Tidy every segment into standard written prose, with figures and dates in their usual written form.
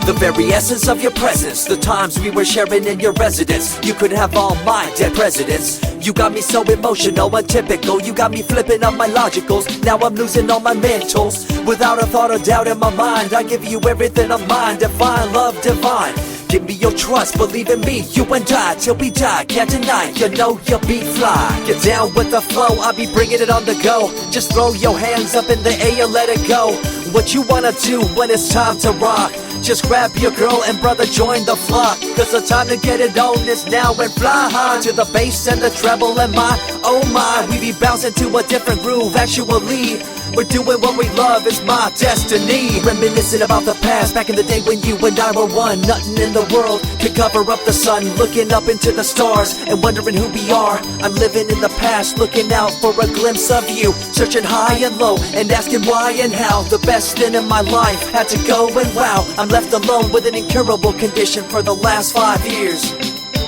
The very essence of your presence, the times we were sharing in your residence. You could have all my dead presidents. You got me so emotional, untypical. You got me flipping up my logicals. Now I'm losing all my mentals. Without a thought or doubt in my mind, I give you everything of mine. Divine love, divine. Give me your trust, believe in me, you and I, till we die, can't deny, you know you'll be fly. Get down with the flow, I'll be bringing it on the go. Just throw your hands up in the air, let it go. What you wanna do when it's time to rock? Just grab your girl and brother, join the flock. Cause the time to get it on is now, and fly high to the bass and the treble and my, oh my. We be bouncing to a different groove, actually. We're doing what we love, it's my destiny. Reminiscing about the past, back in the day when you and I were one. Nothing in the world could cover up the sun. Looking up into the stars and wondering who we are. I'm living in the past, looking out for a glimpse of you. Searching high and low and asking why and how. The best thing in my life had to go, and wow, I'm left alone with an incurable condition for the last 5 years.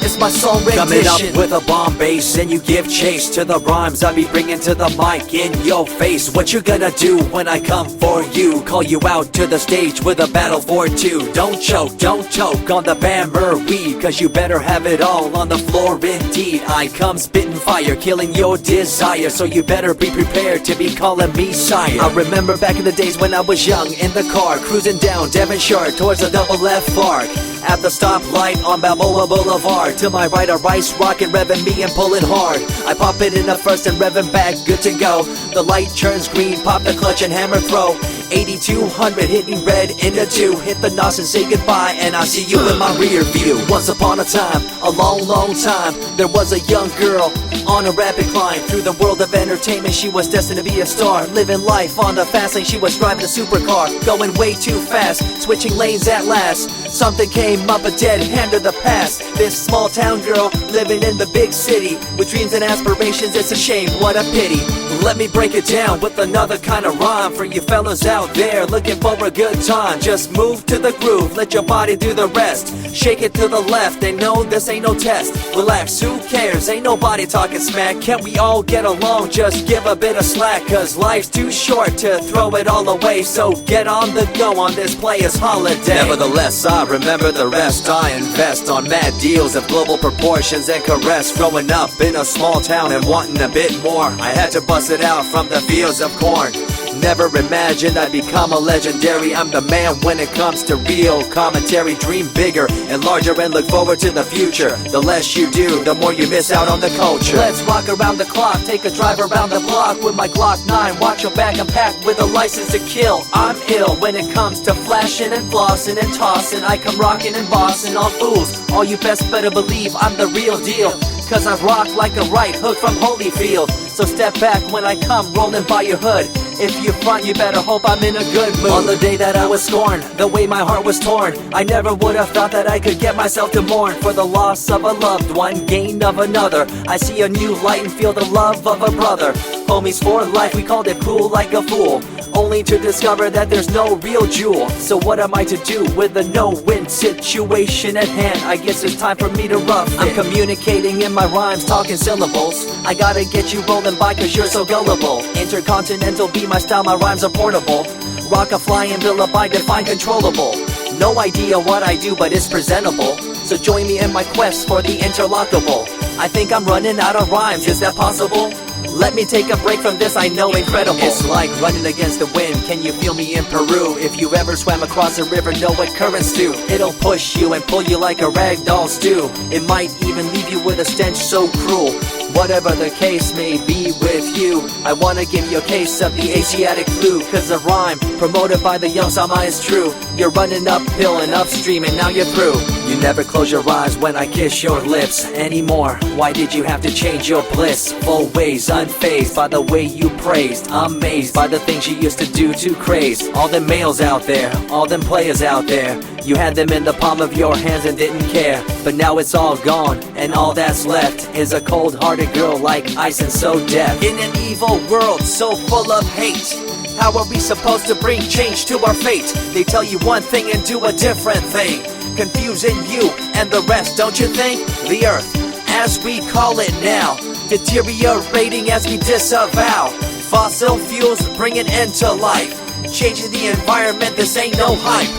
It's my song rendition. Coming up with a bomb bass and you give chase to the rhymes I be bringing to the mic in your face. What you gonna do when I come for you? Call you out to the stage with a battle for two. Don't choke on the bammer weed, cause you better have it all on the floor indeed. I come spitting fire, killing your desire, so you better be prepared to be calling me sire. I remember back in the days when I was young, in the car, cruising down Devonshire towards the double F arc. At the stoplight on Balboa Boulevard, to my right a rice rocket revving me and pulling hard. I pop it in the first and revving back, good to go. The light turns green, pop the clutch and hammer throw. 8200 hitting red in the 2. Hit the NOS and say goodbye, and I see you in my rear view. Once upon a time, a long time, there was a young girl on a rapid climb through the world of entertainment. She was destined to be a star, living life on the fast lane. She was driving a supercar, going way too fast, switching lanes at last. Something came up, a dead hand of the past. This small town girl living in the big city with dreams and aspirations. It's a shame, what a pity. Let me break it down with another kind of rhyme for you fellas out there looking for a good time. Just move to the groove, let your body do the rest. Shake it to the left, they know this ain't no test. Relax, who cares, ain't nobody talking smack. Can't we all get along, just give a bit of slack. Cause life's too short to throw it all away, so get on the go on this player's holiday. Nevertheless, I remember the rest. I invest on mad deals of global proportions and caress. Growing up in a small town and wanting a bit more, I had to bust it out from the fields of corn. Never imagined I'd become a legendary. I'm the man when it comes to real commentary. Dream bigger and larger and look forward to the future. The less you do, the more you miss out on the culture. Let's rock around the clock, take a drive around the block with my Glock 9. Watch your back, I'm packed with a license to kill. I'm ill when it comes to flashing and flossing and tossing. I come rocking and bossing on fools. All you best better believe I'm the real deal, cause I rock like a right hook from Holyfield. So step back when I come rolling by your hood. If you front, you better hope I'm in a good mood. On the day that I was scorned, the way my heart was torn, I never would have thought that I could get myself to mourn for the loss of a loved one, gain of another. I see a new light and feel the love of a brother. Homies for life, we called it cool like a fool, only to discover that there's no real jewel. So what am I to do with a no-win situation at hand? I guess it's time for me to rough it. I'm communicating in my rhymes, talking syllables. I gotta get you rolling by cause you're so gullible. Intercontinental be my style, my rhymes are portable. Rock a flying villa by define controllable. No idea what I do, but it's presentable. So join me in my quest for the interlockable. I think I'm running out of rhymes, is that possible? Let me take a break from this, I know incredible. It's like running against the wind, can you feel me in Peru? If you ever swam across a river, know what currents do. It'll push you and pull you like a ragdoll stew. It might even leave you with a stench so cruel. Whatever the case may be with you, I wanna give you a case of the Asiatic flu. Cause the rhyme promoted by the young Sama is true. You're running uphill and upstream and now you're through. You never close your eyes when I kiss your lips anymore. Why did you have to change your bliss? Full ways, unfazed by the way you praised. Amazed by the things you used to do to craze. All them males out there, all them players out there, you had them in the palm of your hands and didn't care. But now it's all gone, and all that's left is a cold-hearted girl like ice and so deaf. In an evil world so full of hate, how are we supposed to bring change to our fate? They tell you one thing and do a different thing, confusing you and the rest, don't you think? The earth, as we call it now, deteriorating as we disavow. Fossil fuels bring an end to life, changing the environment, this ain't no hype.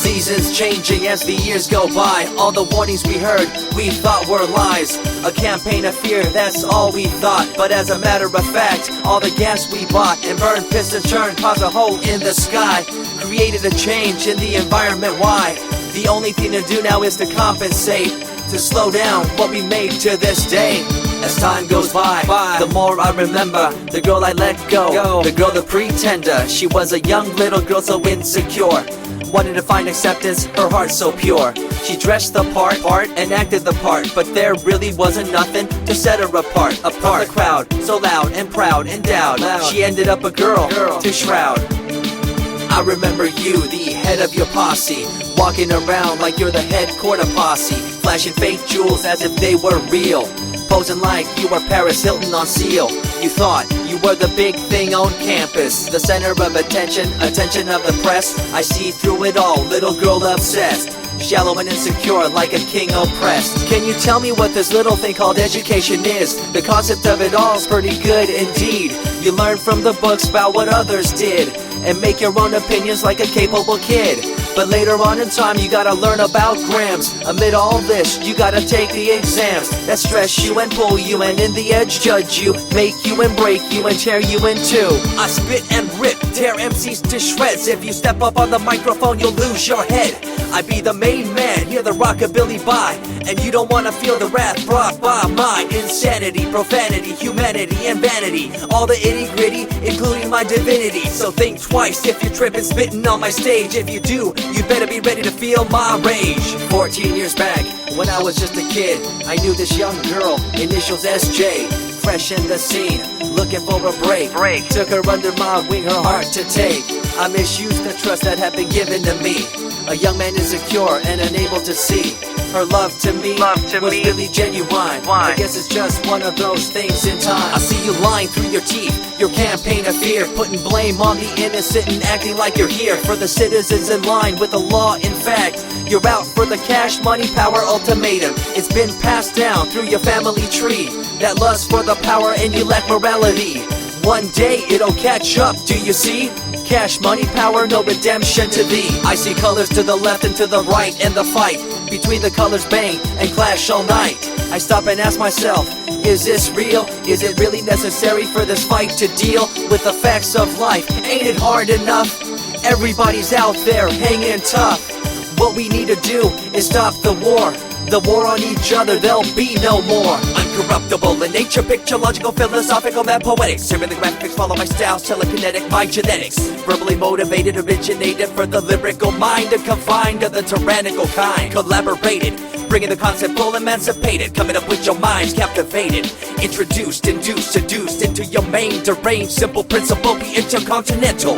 Seasons changing as the years go by. All the warnings we heard, we thought were lies. A campaign of fear, that's all we thought. But as a matter of fact, all the gas we bought and burned, pissed and churned caused a hole in the sky. Created a change in the environment, why? The only thing to do now is to compensate, to slow down what we made to this day. As time goes by, the more I remember the girl I let go, the girl, the pretender. She was a young little girl so insecure, wanted to find acceptance, her heart so pure. She dressed the part and acted the part, but there really wasn't nothing to set her apart from the crowd, so loud and proud, endowed. She ended up a girl to shroud. I remember you, the head of your posse, walking around like you're the head quarter posse, flashing fake jewels as if they were real, posing like you were Paris Hilton on seal. You thought you were the big thing on campus, the center of attention of the press. I see through it all, little girl obsessed, shallow and insecure like a king oppressed. Can you tell me what this little thing called education is? The concept of it all's pretty good indeed. You learn from the books about what others did and make your own opinions like a capable kid. But later on in time you gotta learn about grams. Amid all this you gotta take the exams that stress you and pull you, and in the edge judge you, make you and break you and tear you in two. I spit and rip, tear MCs to shreds. If you step up on the microphone you'll lose your head. I be the main man, hear the rockabilly by, and you don't wanna feel the wrath brought by my insanity, profanity, humanity, and vanity. All the itty gritty, including my divinity. So think twice if you're tripping, spitting on my stage. If you do, you better be ready to feel my rage. 14 years back, when I was just a kid, I knew this young girl, initials SJ, fresh in the scene, looking for a break. Took her under my wing, her heart to take. I misused the trust that had been given to me. A young man insecure and unable to see her love to me was really genuine. I guess it's just one of those things in time. I see you lying through your teeth, your campaign of fear, putting blame on the innocent and acting like you're here for the citizens in line with the law. In fact, you're out for the cash, money, power ultimatum. It's been passed down through your family tree, that lust for the power and you lack morality. One day it'll catch up, do you see? Cash, money, power, no redemption to thee. I see colors to the left and to the right, and the fight between the colors bang and clash all night. I stop and ask myself, is this real? Is it really necessary for this fight to deal with the facts of life? Ain't it hard enough? Everybody's out there hanging tough. What we need to do is stop the war on each other, there'll be no more. Uncorruptible in nature, picture, logical, philosophical, mad poetic. Serving the graphics, follow my style, telekinetic, my genetics. Verbally motivated, originated for the lyrical mind, and confined to the tyrannical kind. Collaborated, bringing the concept full emancipated, coming up with your minds captivated. Introduced, induced, seduced into your main deranged, simple principle, be intercontinental.